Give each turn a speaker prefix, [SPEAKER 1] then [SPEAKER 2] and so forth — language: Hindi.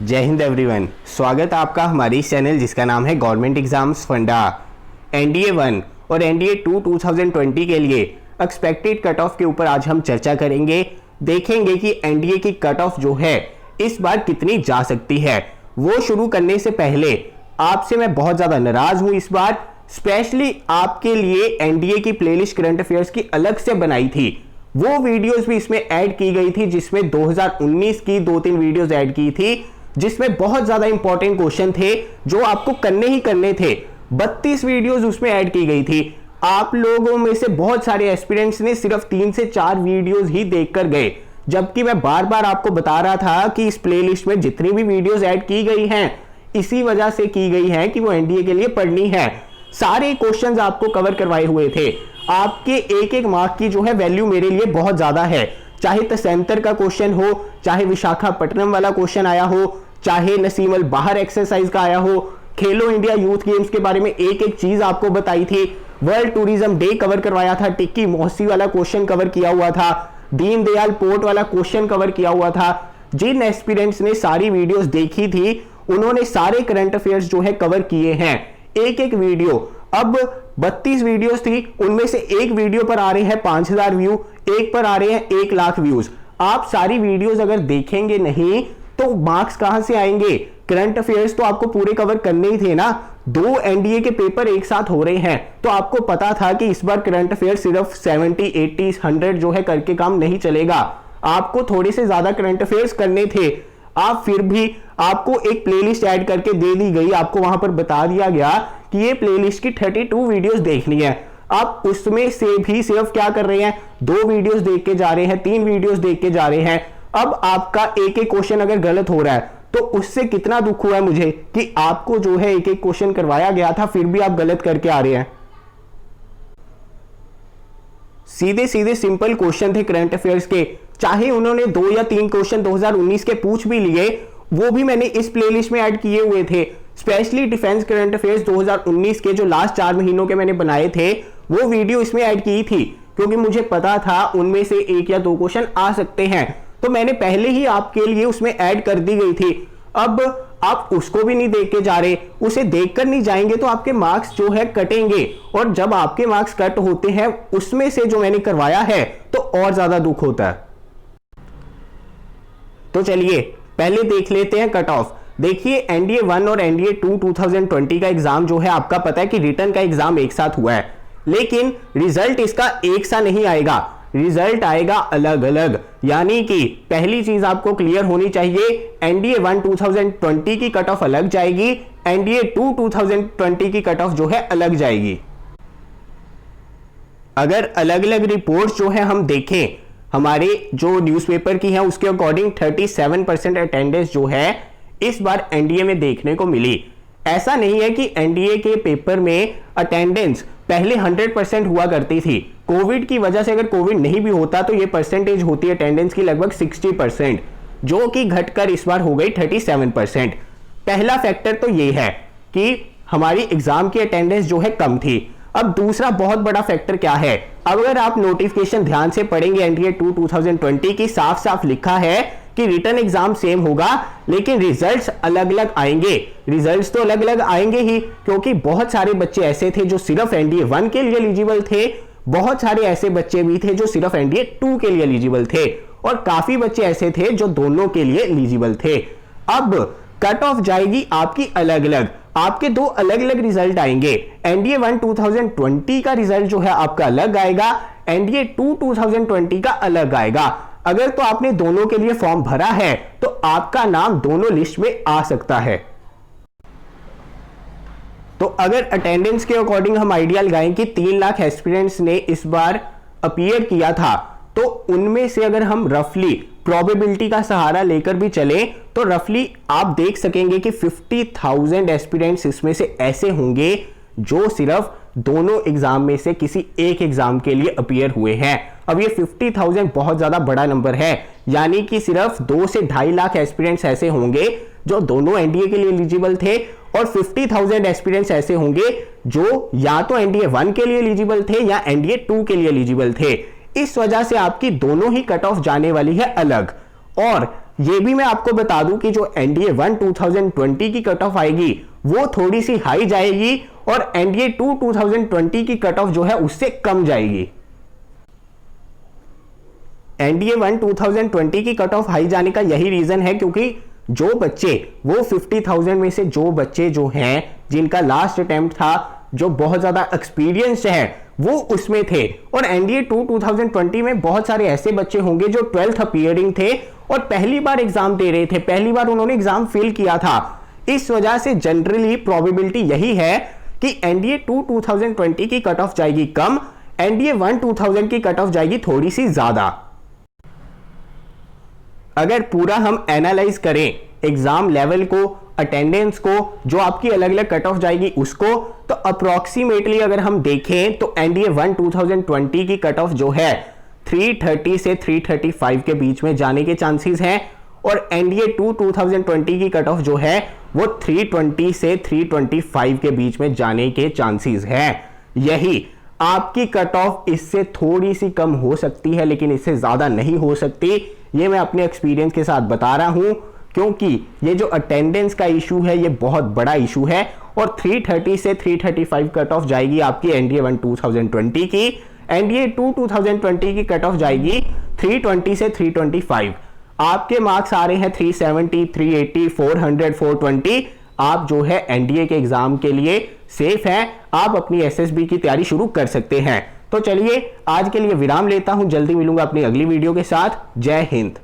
[SPEAKER 1] जय हिंद एवरीवन, स्वागत है आपका हमारे इस चैनल जिसका नाम है गवर्नमेंट एग्जाम्स फंडा। एनडीए 1 और एनडीए 2 2020 के लिए एक्सपेक्टेड कट ऑफ के ऊपर आज हम चर्चा करेंगे। देखेंगे कि एनडीए की कट ऑफ जो है इस बार कितनी जा सकती है। वो शुरू करने से पहले आपसे मैं बहुत ज़्यादा नाराज़ हूँ। इस बार स्पेशली आपके लिए एनडीए की प्लेलिस्ट करंट अफेयर्स की अलग से बनाई थी, वो वीडियोस भी इसमें ऐड की गई थी, जिसमें 2019 की 2-3 वीडियोस ऐड की थी, जिसमें बहुत ज्यादा इंपॉर्टेंट क्वेश्चन थे जो आपको करने ही करने थे। 32 वीडियोस उसमें ऐड की गई थी। आप लोगों में से बहुत सारे एस्पिरेंट्स ने सिर्फ 3 से 4 वीडियोस ही देखकर गए, जबकि मैं बार बार आपको बता रहा था कि इस प्लेलिस्ट में जितनी भी वीडियोस ऐड की गई हैं इसी वजह से की गई हैं कि वो एनडीए के लिए पढ़नी है। सारे क्वेश्चंस आपको कवर करवाए हुए थे। आपके एक एक मार्क की जो है वैल्यू मेरे लिए बहुत ज्यादा है। चाहे तसेंतर का क्वेश्चन हो, चाहे विशाखापट्टनम वाला क्वेश्चन आया हो, चाहे नसीमल बाहर एक्सरसाइज का आया हो, खेलो इंडिया यूथ गेम्स के बारे में एक एक चीज आपको बताई थी, वर्ल्ड टूरिज्म डे कवर करवाया था, टिक्की मोहसी वाला क्वेश्चन कवर किया हुआ था, दीनदयाल पोर्ट वाला क्वेश्चन कवर किया हुआ था। जिन एस्पिरेंट्स ने सारी वीडियोस देखी थी उन्होंने सारे करंट अफेयर्स जो है कवर किए हैं। एक एक वीडियो, अब 32 वीडियोस थी, उनमें से एक वीडियो पर आ रहे हैं 5000 व्यू, एक पर आ रहे हैं 1 लाख व्यूज। आप सारी वीडियोस अगर देखेंगे नहीं तो मार्क्स कहां से आएंगे? करंट अफेयर्स तो आपको पूरे कवर करने ही थे ना। 2 एनडीए के पेपर एक साथ हो रहे हैं, तो आपको पता था कि इस बार करंट अफेयर सिर्फ 70, 80, 100 जो है करके काम नहीं चलेगा। आपको थोड़े से ज्यादा करंट अफेयर्स करने थे। आप फिर भी आपको एक प्लेलिस्ट ऐड करके दे दी गई, आपको वहां पर बता दिया गया कि ये प्लेलिस्ट की 32 वीडियोस देखनी है। आप उसमें से भी सिर्फ क्या कर रहे हैं, 2 वीडियोस देख के जा रहे हैं, 3 वीडियोस देख के जा रहे हैं। अब आपका एक एक क्वेश्चन अगर गलत हो रहा है तो उससे कितना दुख हुआ है मुझे कि आपको जो है एक एक क्वेश्चन करवाया गया था फिर भी आप गलत करके आ रहे हैं। सीधे सीधे सिंपल क्वेश्चन थे करंट अफेयर्स के, चाहे उन्होंने 2 या 3 क्वेश्चन 2019 के पूछ भी लिए, वो भी मैंने इस प्लेलिस्ट में ऐड किए हुए थे। स्पेशली डिफेंस करंट अफेयर्स 2019 के जो लास्ट 4 महीनों के मैंने बनाए थे वो वीडियो इसमें ऐड की थी, क्योंकि मुझे पता था उनमें से 1 या 2 क्वेश्चन आ सकते हैं, तो मैंने पहले ही आपके लिए उसमें ऐड कर दी गई थी। अब आप उसको भी नहीं देख के जा रहे, उसे देखकर नहीं जाएंगे तो आपके मार्क्स जो है कटेंगे, और जब आपके मार्क्स कट होते हैं उसमें से जो मैंने करवाया है तो और ज्यादा दुख होता है। तो चलिए पहले देख लेते हैं कट ऑफ। देखिए एनडीए 1 और एनडीए 2 2020 का एग्जाम जो है आपका पता है कि रिटर्न का एग्जाम एक साथ हुआ है, लेकिन रिजल्ट इसका एक सा नहीं आएगा, रिजल्ट आएगा अलग अलग। यानी कि पहली चीज आपको क्लियर होनी चाहिए, एनडीए 1 2020 की कट ऑफ अलग जाएगी, एनडीए 2 2020 की कट ऑफ जो है अलग जाएगी। अगर अलग अलग रिपोर्ट जो है हम देखें, हमारे जो न्यूज़पेपर की है उसके अकॉर्डिंग 37% अटेंडेंस जो है इस बार एनडीए में देखने को मिली। ऐसा नहीं है कि एनडीए के पेपर में अटेंडेंस पहले 100% हुआ करती थी, कोविड की वजह से अगर कोविड नहीं भी होता तो ये परसेंटेज होती है अटेंडेंस की लगभग 60%, जो कि घटकर इस बार हो गई 37%। पहला फैक्टर तो ये है कि हमारी एग्जाम की अटेंडेंस जो है कम थी। अब दूसरा बहुत बड़ा फैक्टर क्या है, अगर आप नोटिफिकेशन ध्यान से पढ़ेंगे एनडीए 2 2020 की, साफ साफ लिखा है कि रिटर्न एग्जाम सेम होगा लेकिन रिजल्ट्स अलग अलग आएंगे। रिजल्ट्स तो अलग अलग आएंगे ही, क्योंकि बहुत सारे बच्चे ऐसे थे जो सिर्फ एनडीए 1 के लिए एलिजिबल थे, बहुत सारे ऐसे बच्चे भी थे जो सिर्फ एनडीए 2 के लिए एलिजिबल थे, और काफी बच्चे ऐसे थे जो दोनों के लिए एलिजिबल थे। अब कट ऑफ जाएगी आपकी अलग अलग, आपके 2 अलग अलग रिजल्ट आएंगे। एनडीए 1 2020 का रिजल्ट जो है आपका अलग आएगा, एनडीए 2 2020 का अलग आएगा। अगर तो आपने दोनों के लिए फॉर्म भरा है तो आपका नाम दोनों लिस्ट में आ सकता है। तो अगर अटेंडेंस के अकॉर्डिंग हम आइडिया लगाएं कि 3 लाख एस्पिरेंट्स ने इस बार अपीयर किया था, तो उनमें से अगर हम रफली प्रोबेबिलिटी का सहारा लेकर भी चलें तो रफली आप देख सकेंगे कि 50,000 एस्पिरेंट्स इसमें से ऐसे होंगे जो सिर्फ दोनों एग्जाम में से किसी एक एग्जाम के लिए अपीयर हुए हैं। अब ये 50,000 बहुत ज्यादा बड़ा नंबर है, यानी कि सिर्फ 2 से 2.5 लाख एस्पिरेंट्स ऐसे होंगे जो दोनों एनडीए के लिए एलिजिबल थे, और 50,000 एस्पिरेंट्स ऐसे होंगे जो या तो एनडीए 1 के लिए एलिजिबल थे या एनडीए 2 के लिए एलिजिबल थे। इस वजह से आपकी दोनों ही कट ऑफ जाने वाली है अलग। और ये भी मैं आपको बता दूं कि जो एनडीए 1 2020 की कट ऑफ आएगी वो थोड़ी सी हाई जाएगी और एनडीए 2 2020 की कट ऑफ जो है उससे कम जाएगी। एनडीए 1 2020 की कट ऑफ हाई जाने का यही रीजन है क्योंकि जो बच्चे वो 50,000 में से जो बच्चे जो हैं जिनका लास्ट अटेम्प्ट था, जो बहुत ज्यादा एक्सपीरियंस्ड है, वो उसमें थे। और एनडीए 2 2020 में बहुत सारे ऐसे बच्चे होंगे जो 12th अपीयरिंग थे और पहली बार एग्जाम दे रहे थे, पहली बार उन्होंने एग्जाम फेल किया था। इस वजह से जनरली प्रोबेबिलिटी यही है कि एनडीए 2 2020 की कट ऑफ जाएगी कम, एनडीए 1 2000 की कट ऑफ जाएगी थोड़ी सी ज्यादा। अगर पूरा हम एनालाइज करें एग्जाम लेवल को, अटेंडेंस को, जो आपकी अलग अलग कट ऑफ जाएगी उसको, तो अप्रोक्सीमेटली अगर हम देखें तो एनडीए 1 2020 की कट ऑफ जो है 330 से 335 के बीच में जाने के चांसेस हैं और एनडीए 2 2020 की कट ऑफ जो है वो 320 से 325 के बीच में जाने के चांसेस हैं। यही आपकी कट ऑफ इससे थोड़ी सी कम हो सकती है लेकिन इससे ज्यादा नहीं हो सकती। ये मैं अपने एक्सपीरियंस के साथ बता रहा हूं क्योंकि ये जो अटेंडेंस का इशू है ये बहुत बड़ा इशू है और 330 से 335 कट ऑफ जाएगी आपकी एनडीए 1 2020 की। एनडीए 2 2020 की कट ऑफ जाएगी 320 से 325। आपके मार्क्स आ रहे हैं 370, 380, 400, 420। आप जो है एनडीए के एग्जाम के लिए सेफ हैं, आप अपनी एसएसबी की तैयारी शुरू कर सकते हैं। तो चलिए आज के लिए विराम लेता हूं, जल्दी मिलूंगा अपनी अगली वीडियो के साथ। जय हिंद।